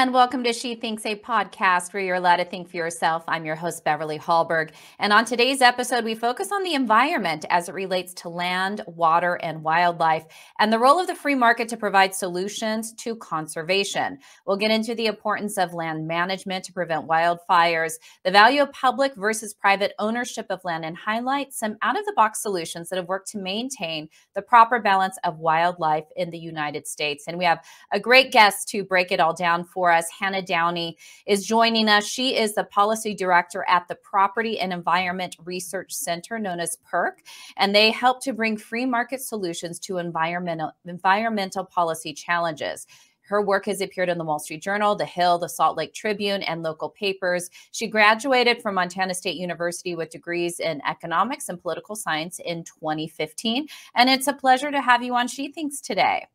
And welcome to She Thinks, a podcast where you're allowed to think for yourself. I'm your host, Beverly Hallberg. And on today's episode, we focus on the environment as it relates to land, water, and wildlife, and the role of the free market to provide solutions to conservation. We'll get into the importance of land management to prevent wildfires, the value of public versus private ownership of land, and highlight some out-of-the-box solutions that have worked to maintain the proper balance of wildlife in the United States. And we have a great guest to break it all down for us. Hannah Downey is joining us. She is the policy director at the Property and Environment Research Center, known as PERC, and they help to bring free market solutions to environmental policy challenges. Her work has appeared in the Wall Street Journal, The Hill, the Salt Lake Tribune, and local papers. She graduated from Montana State University with degrees in economics and political science in 2015. And it's a pleasure to have you on She Thinks today.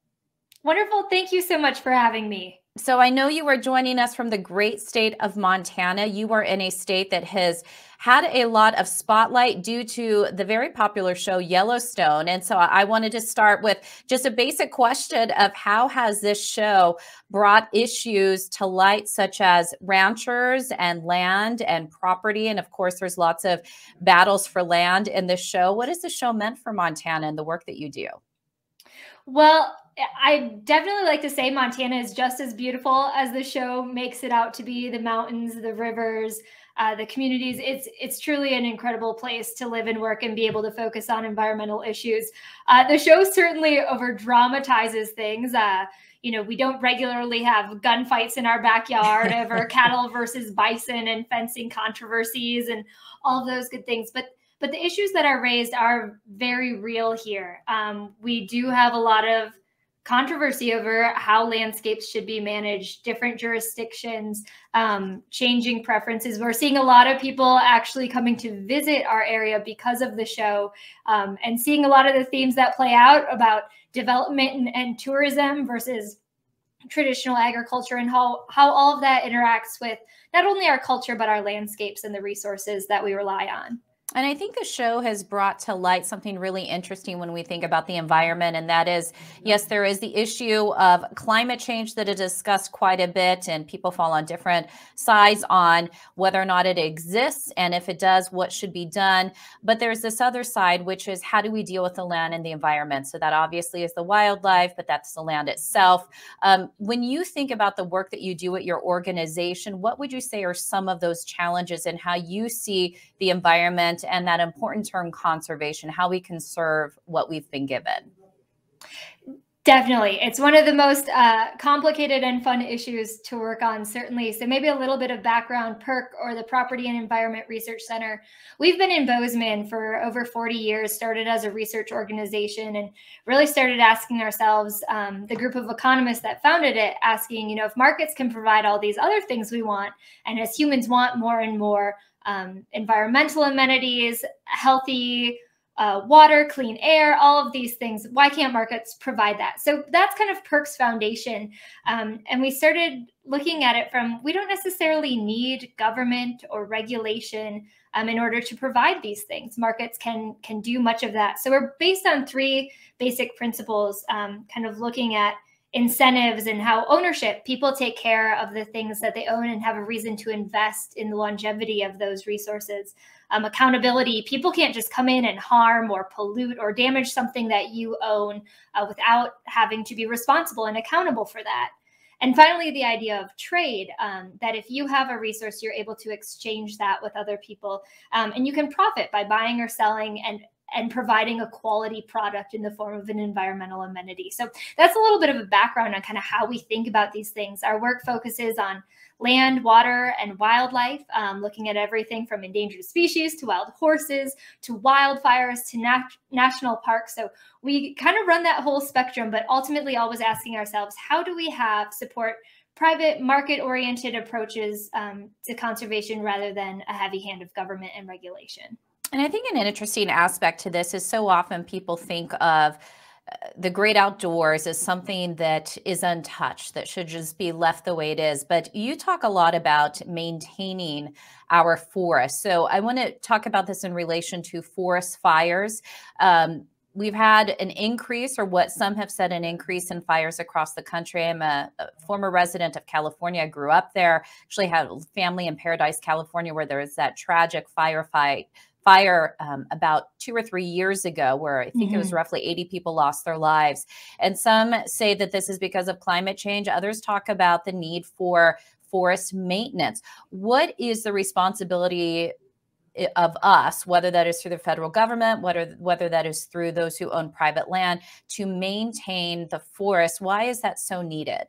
Wonderful. Thank you so much for having me. So I know you are joining us from the great state of Montana. You are in a state that has had a lot of spotlight due to the very popular show Yellowstone. And so I wanted to start with just a basic question of how has this show brought issues to light, such as ranchers and land and property. And of course, there's lots of battles for land in this show. What has the show meant for Montana and the work that you do? Well, I definitely like to say Montana is just as beautiful as the show makes it out to be. The mountains, the rivers, the communities. It's truly an incredible place to live and work and be able to focus on environmental issues. The show certainly over dramatizes things. We don't regularly have gunfights in our backyard over cattle versus bison and fencing controversies and all of those good things. But the issues that are raised are very real here. We do have a lot of controversy over how landscapes should be managed, different jurisdictions, changing preferences. We're seeing a lot of people actually coming to visit our area because of the show, and seeing a lot of the themes that play out about development and tourism versus traditional agriculture, and how all of that interacts with not only our culture, but our landscapes and the resources that we rely on. And I think the show has brought to light something really interesting when we think about the environment, and that is, yes, there is the issue of climate change that is discussed quite a bit, and people fall on different sides on whether or not it exists, and if it does, what should be done. But there's this other side, which is how do we deal with the land and the environment? So that obviously is the wildlife, but that's the land itself. When you think about the work that you do at your organization, what would you say are some of those challenges and how you see the environment and that important term conservation, how we conserve what we've been given? Definitely. It's one of the most complicated and fun issues to work on, certainly. So maybe a little bit of background. PERC, or the Property and Environment Research Center, we've been in Bozeman for over 40 years, started as a research organization, and really started asking ourselves, the group of economists that founded it, asking, if markets can provide all these other things we want, and as humans want more and more environmental amenities, healthy water, clean air, all of these things, why can't markets provide that? So that's kind of PERC's foundation. And we started looking at it from, we don't necessarily need government or regulation in order to provide these things. Markets can do much of that. So we're based on three basic principles, kind of looking at incentives and how ownership, people take care of the things that they own and have a reason to invest in the longevity of those resources. Accountability, people can't just come in and harm or pollute or damage something that you own without having to be responsible and accountable for that. And finally, the idea of trade, that if you have a resource, you're able to exchange that with other people, and you can profit by buying or selling and providing a quality product in the form of an environmental amenity. So that's a little bit of a background on kind of how we think about these things. Our work focuses on land, water, and wildlife, looking at everything from endangered species to wild horses to wildfires to national parks. So we kind of run that whole spectrum, but ultimately always asking ourselves, how do we support private market-oriented approaches to conservation rather than a heavy hand of government and regulation? And I think an interesting aspect to this is so often people think of the great outdoors as something that is untouched, that should just be left the way it is. But you talk a lot about maintaining our forests. So I want to talk about this in relation to forest fires. we've had an increase, or what some have said an increase, in fires across the country. I'm a former resident of California. I grew up there, actually had a family in Paradise, California, where there was that tragic fire about 2 or 3 years ago, where I think it was roughly 80 people lost their lives. And some say that this is because of climate change. Others talk about the need for forest maintenance. What is the responsibility of us, whether that is through the federal government, whether that is through those who own private land, to maintain the forest? Why is that so needed?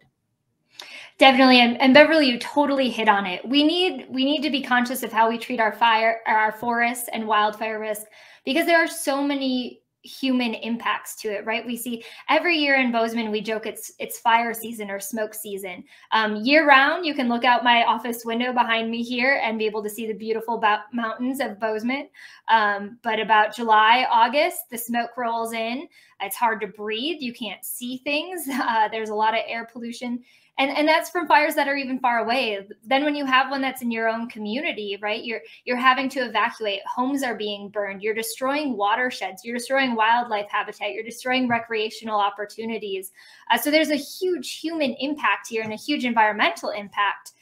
Definitely, and Beverly, you totally hit on it. We need to be conscious of how we treat our forests and wildfire risk, because there are so many human impacts to it, right? We see every year in Bozeman, we joke it's fire season or smoke season. Year round, you can look out my office window behind me here and be able to see the beautiful mountains of Bozeman. But about July, August, the smoke rolls in. It's hard to breathe. You can't see things. There's a lot of air pollution. And that's from fires that are even far away. Then when you have one that's in your own community, right, you're having to evacuate. Homes are being burned. You're destroying watersheds. You're destroying wildlife habitat. You're destroying recreational opportunities. So there's a huge human impact here and a huge environmental impact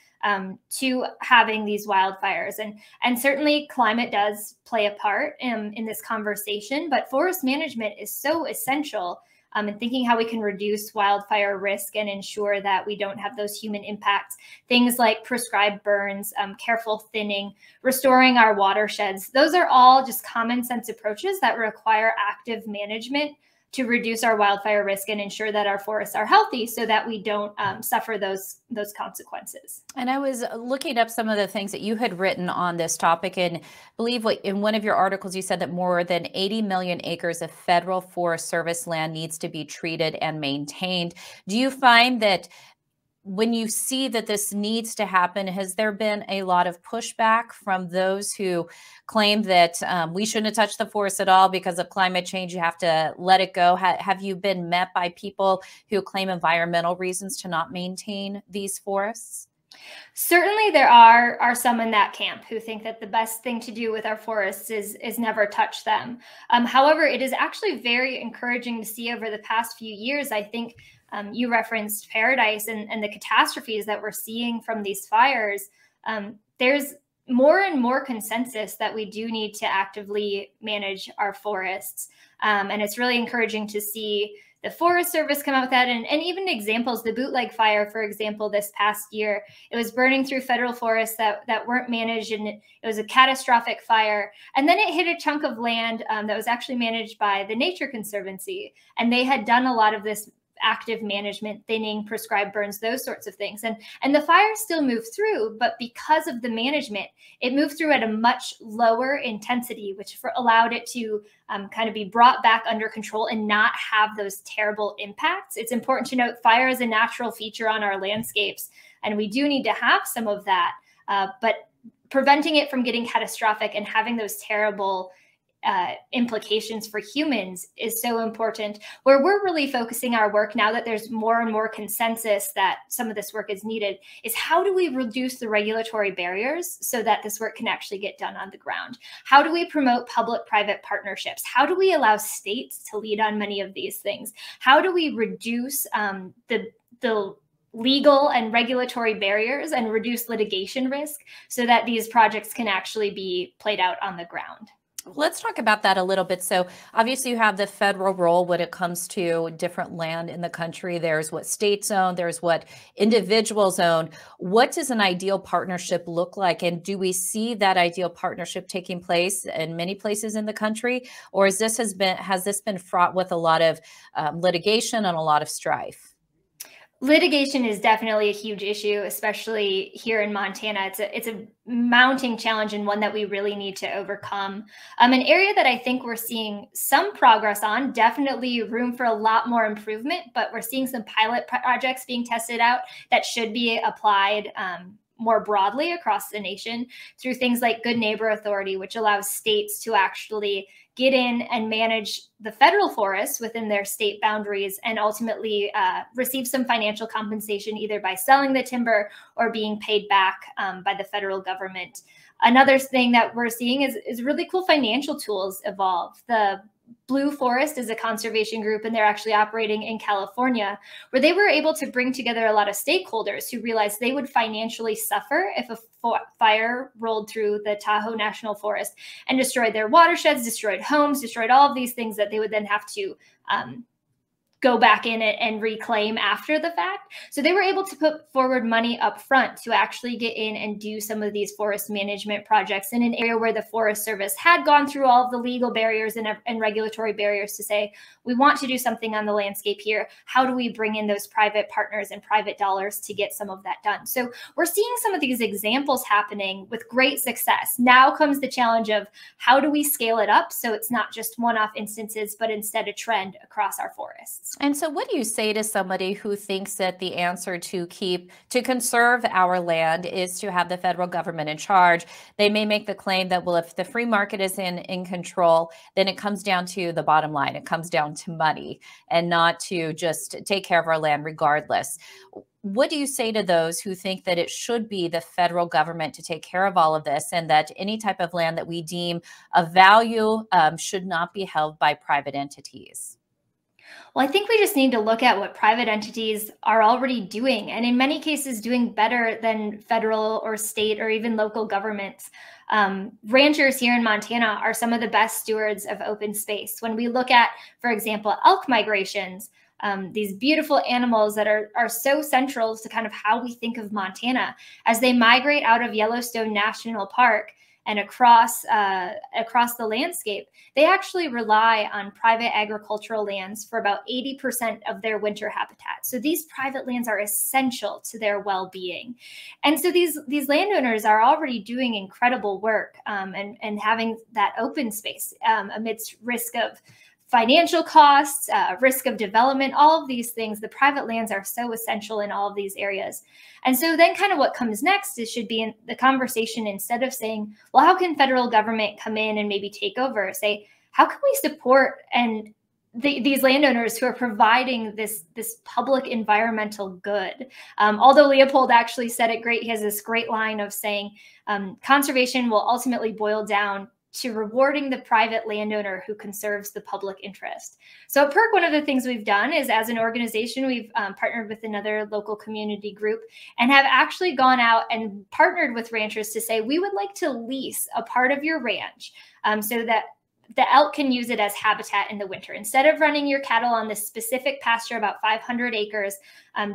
to having these wildfires. And certainly climate does play a part in this conversation, but forest management is so essential and thinking how we can reduce wildfire risk and ensure that we don't have those human impacts. Things like prescribed burns, careful thinning, restoring our watersheds. Those are all just common sense approaches that require active management to reduce our wildfire risk and ensure that our forests are healthy so that we don't suffer those consequences. And I was looking up some of the things that you had written on this topic, and I believe in one of your articles, you said that more than 80 million acres of federal Forest Service land needs to be treated and maintained. Do you find that when you see that this needs to happen, has there been a lot of pushback from those who claim that we shouldn't have touched the forest at all because of climate change? You have to let it go. Have you been met by people who claim environmental reasons to not maintain these forests? Certainly there are some in that camp who think that the best thing to do with our forests is never touch them. However, it is actually very encouraging to see over the past few years. I think you referenced Paradise and the catastrophes that we're seeing from these fires. There's more and more consensus that we do need to actively manage our forests. And it's really encouraging to see the Forest Service come out with that. And even examples, the bootleg fire, for example, this past year, it was burning through federal forests that weren't managed, and it was a catastrophic fire. And then it hit a chunk of land that was actually managed by the Nature Conservancy. And they had done a lot of this active management, thinning, prescribed burns, those sorts of things. And the fire still moved through, but because of the management, it moved through at a much lower intensity, which allowed it to kind of be brought back under control and not have those terrible impacts. It's important to note fire is a natural feature on our landscapes, and we do need to have some of that, but preventing it from getting catastrophic and having those terrible implications for humans is so important. Where we're really focusing our work now that there's more and more consensus that some of this work is needed is how do we reduce the regulatory barriers so that this work can actually get done on the ground? How do we promote public-private partnerships? How do we allow states to lead on many of these things? How do we reduce the legal and regulatory barriers and reduce litigation risk so that these projects can actually be played out on the ground? Let's talk about that a little bit. So obviously you have the federal role when it comes to different land in the country. There's what states own, there's what individuals own. What does an ideal partnership look like? And do we see that ideal partnership taking place in many places in the country? Or has this been fraught with a lot of litigation and a lot of strife? Litigation is definitely a huge issue, especially here in Montana. It's a mounting challenge and one that we really need to overcome. An area that I think we're seeing some progress on, definitely room for a lot more improvement, but we're seeing some pilot projects being tested out that should be applied more broadly across the nation through things like Good Neighbor Authority, which allows states to actually get in and manage the federal forests within their state boundaries and ultimately receive some financial compensation either by selling the timber or being paid back by the federal government. Another thing that we're seeing is really cool financial tools evolve. The Blue Forest is a conservation group, and they're actually operating in California, where they were able to bring together a lot of stakeholders who realized they would financially suffer if a fire rolled through the Tahoe National Forest and destroyed their watersheds, destroyed homes, destroyed all of these things that they would then have to go back in it and reclaim after the fact. So they were able to put forward money up front to actually get in and do some of these forest management projects in an area where the Forest Service had gone through all of the legal barriers and regulatory barriers to say, we want to do something on the landscape here. How do we bring in those private partners and private dollars to get some of that done? So we're seeing some of these examples happening with great success. Now comes the challenge of how do we scale it up so it's not just one-off instances, but instead a trend across our forests. And so what do you say to somebody who thinks that the answer to conserve our land is to have the federal government in charge? They may make the claim that, well, if the free market is in control, then it comes down to the bottom line. It comes down to money and not to just take care of our land regardless. What do you say to those who think that it should be the federal government to take care of all of this, and that any type of land that we deem of value should not be held by private entities? Well, I think we just need to look at what private entities are already doing, and in many cases doing better than federal or state or even local governments. Ranchers here in Montana are some of the best stewards of open space. When we look at, for example, elk migrations, these beautiful animals that are so central to kind of how we think of Montana, as they migrate out of Yellowstone National Park and across the landscape, they actually rely on private agricultural lands for about 80% of their winter habitat. So these private lands are essential to their well-being. And so these landowners are already doing incredible work and having that open space amidst risk of financial costs, risk of development, all of these things. The private lands are so essential in all of these areas. And so then kind of what comes next should be in the conversation, instead of saying, well, how can federal government come in and maybe take over? Say, how can we support these landowners who are providing this public environmental good? Although Leopold actually said it great, he has this great line of saying, conservation will ultimately boil down to rewarding the private landowner who conserves the public interest. So at PERC, one of the things we've done is, as an organization, we've partnered with another local community group and have actually gone out and partnered with ranchers to say, we would like to lease a part of your ranch so that the elk can use it as habitat in the winter. Instead of running your cattle on this specific pasture, about 500 acres,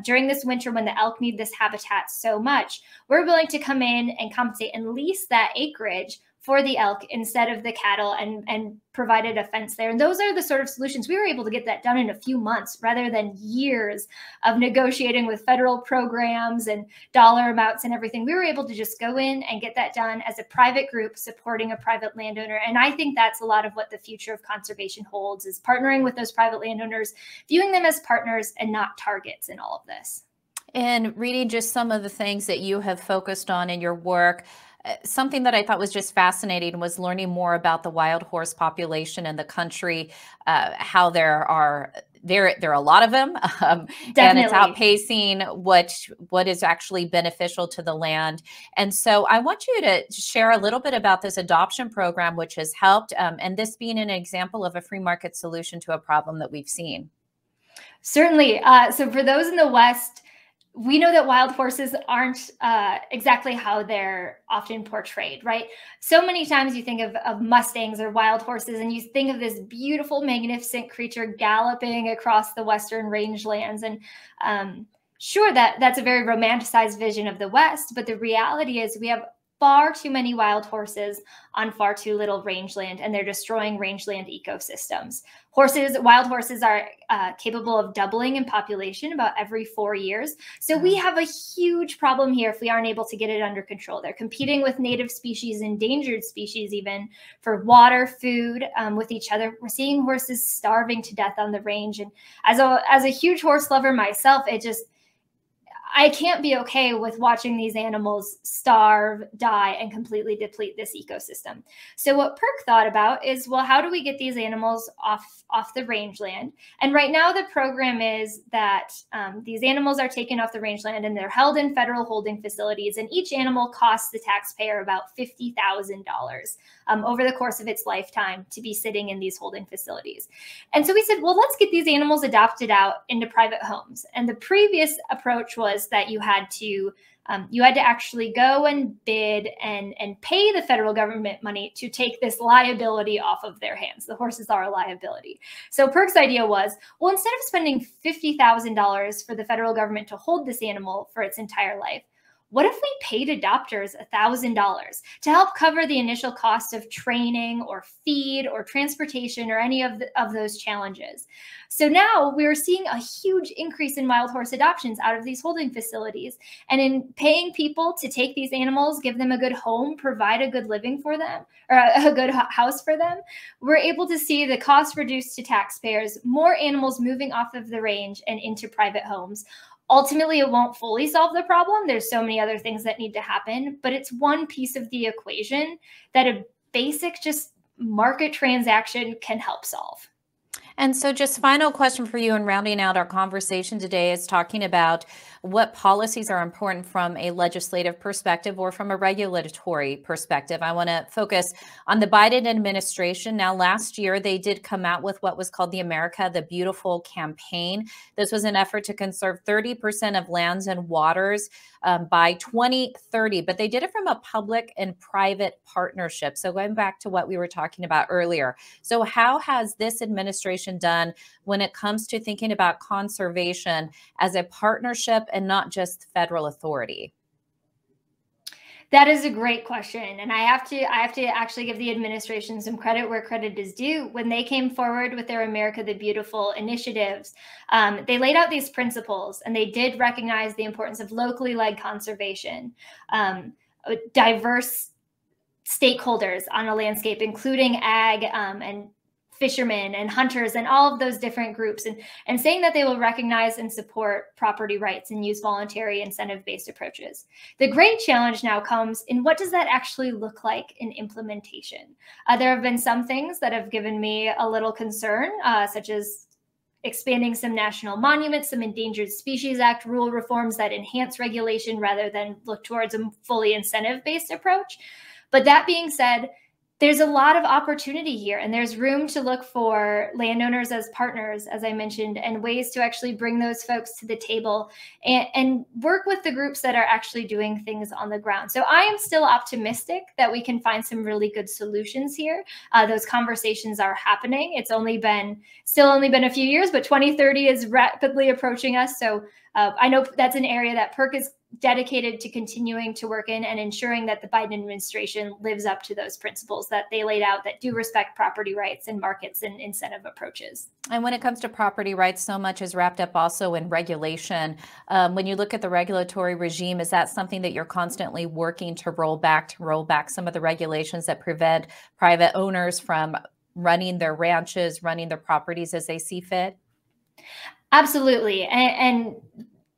during this winter when the elk need this habitat so much, we're willing to come in and compensate and lease that acreage for the elk instead of the cattle, and provided a fence there. And those are the sort of solutions. We were able to get that done in a few months rather than years of negotiating with federal programs and dollar amounts and everything. We were able to just go in and get that done as a private group supporting a private landowner. And I think that's a lot of what the future of conservation holds, is partnering with those private landowners, viewing them as partners and not targets in all of this. And reading just some of the things that you have focused on in your work, something that I thought was just fascinating was learning more about the wild horse population in the country, how there are a lot of them, and it's outpacing what is actually beneficial to the land. And so I want you to share a little bit about this adoption program, which has helped, and this being an example of a free market solution to a problem that we've seen. Certainly. So for those in the West, we know that wild horses aren't exactly how they're often portrayed, right? So many times you think of Mustangs or wild horses, and you think of this beautiful, magnificent creature galloping across the Western rangelands. And sure, that's a very romanticized vision of the West, but the reality is we have far too many wild horses on far too little rangeland, and they're destroying rangeland ecosystems. Wild horses are capable of doubling in population about every 4 years. So we have a huge problem here if we aren't able to get it under control. They're competing with native species, endangered species even, for water, food, with each other. We're seeing horses starving to death on the range. And as a huge horse lover myself, I can't be okay with watching these animals starve, die, and completely deplete this ecosystem. So what PERC thought about is, well, how do we get these animals off the rangeland? And right now the program is that these animals are taken off the rangeland and they're held in federal holding facilities, and each animal costs the taxpayer about $50,000 over the course of its lifetime to be sitting in these holding facilities. And so we said, well, let's get these animals adopted out into private homes. And the previous approach was that you had to actually go and bid and pay the federal government money to take this liability off of their hands. The horses are a liability. So PERC's idea was, well, instead of spending $50,000 for the federal government to hold this animal for its entire life, what if we paid adopters $1,000 to help cover the initial cost of training or feed or transportation or any of those challenges? So now we're seeing a huge increase in wild horse adoptions out of these holding facilities. And in paying people to take these animals, give them a good home, provide a good living for them, or a good house for them, we're able to see the cost reduced to taxpayers, more animals moving off of the range and into private homes. Ultimately, it won't fully solve the problem. There's so many other things that need to happen, but it's one piece of the equation that a basic just market transaction can help solve. And so just final question for you in rounding out our conversation today is talking about what policies are important from a legislative perspective or from a regulatory perspective. I want to focus on the Biden administration. Now, last year, they did come out with what was called the America the Beautiful campaign. This was an effort to conserve 30% of lands and waters by 2030, but they did it from a public and private partnership. So going back to what we were talking about earlier. So how has this administration done when it comes to thinking about conservation as a partnership and not just federal authority? That is a great question. And I have to actually give the administration some credit where credit is due. When they came forward with their America the Beautiful initiatives, they laid out these principles, and they did recognize the importance of locally led conservation, diverse stakeholders on a landscape, including ag and fishermen and hunters and all of those different groups, and saying that they will recognize and support property rights and use voluntary incentive-based approaches. The great challenge now comes in, what does that actually look like in implementation? There have been some things that have given me a little concern, such as expanding some national monuments, some Endangered Species Act rule reforms that enhance regulation rather than look towards a fully incentive-based approach. But that being said, there's a lot of opportunity here, and there's room to look for landowners as partners, as I mentioned, and ways to actually bring those folks to the table and work with the groups that are actually doing things on the ground. So I am still optimistic that we can find some really good solutions here. Those conversations are happening. It's still only been a few years, but 2030 is rapidly approaching us. So I know that's an area that PERC is dedicated to continuing to work in and ensuring that the Biden administration lives up to those principles that they laid out that do respect property rights and markets and incentive approaches. And when it comes to property rights, so much is wrapped up also in regulation. When you look at the regulatory regime, is that something that you're constantly working to roll back some of the regulations that prevent private owners from running their ranches, running their properties as they see fit? Absolutely. And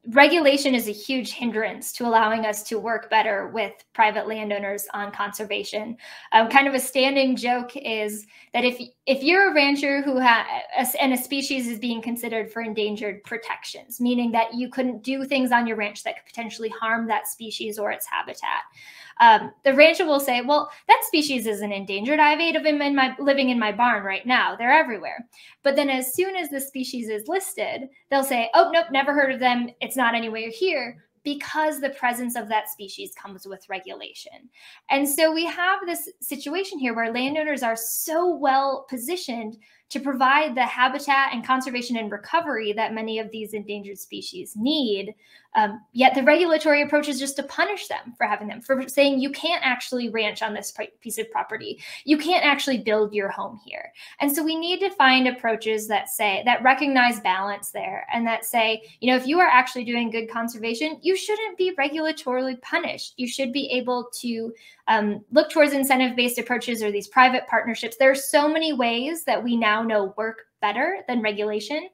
regulation is a huge hindrance to allowing us to work better with private landowners on conservation. Kind of a standing joke is that if you're a rancher who and a species is being considered for endangered protections, meaning that you couldn't do things on your ranch that could potentially harm that species or its habitat, the rancher will say, well, that species isn't endangered. I have 8 of them living in my barn right now. They're everywhere. But then as soon as the species is listed, they'll say, oh, nope, never heard of them. It's not anywhere here, because the presence of that species comes with regulation. And so we have this situation here where landowners are so well positioned to provide the habitat and conservation and recovery that many of these endangered species need. Yet the regulatory approach is just to punish them for having them, for saying you can't actually ranch on this piece of property. You can't actually build your home here. And so we need to find approaches that recognize balance there, and that say, if you are actually doing good conservation, you shouldn't be regulatorily punished. You should be able to look towards incentive-based approaches or these private partnerships. There are so many ways that we now know work better than regulation.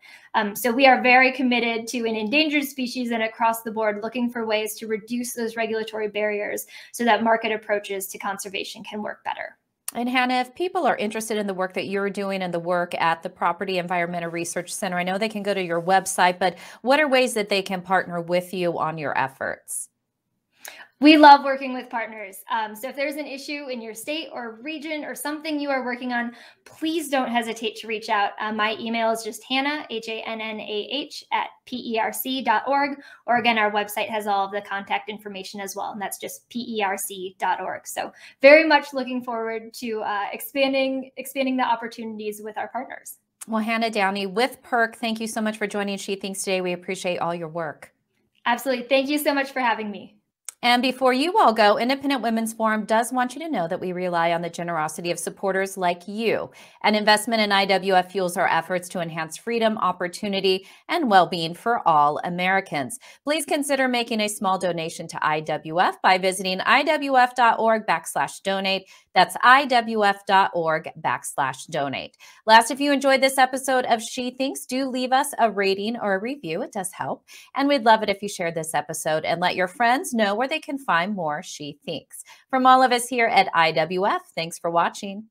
So we are very committed to an endangered species and across the board looking for ways to reduce those regulatory barriers so that market approaches to conservation can work better. And Hannah, if people are interested in the work that you're doing and the work at the Property Environmental Research Center, I know they can go to your website, but what are ways that they can partner with you on your efforts? We love working with partners. So if there's an issue in your state or region or something you are working on, please don't hesitate to reach out. My email is just Hannah, HANNAH, @perc.org. Or again, our website has all of the contact information as well, and that's just perc.org. So very much looking forward to expanding the opportunities with our partners. Well, Hannah Downey with Perk, thank you so much for joining She Thinks today. We appreciate all your work. Absolutely. Thank you so much for having me. And before you all go, Independent Women's Forum does want you to know that we rely on the generosity of supporters like you. An investment in IWF fuels our efforts to enhance freedom, opportunity, and well-being for all Americans. Please consider making a small donation to IWF by visiting iwf.org/donate. That's iwf.org/donate. Last, if you enjoyed this episode of She Thinks, do leave us a rating or a review. It does help. And we'd love it if you shared this episode and let your friends know where they can find more She Thinks. From all of us here at IWF, thanks for watching.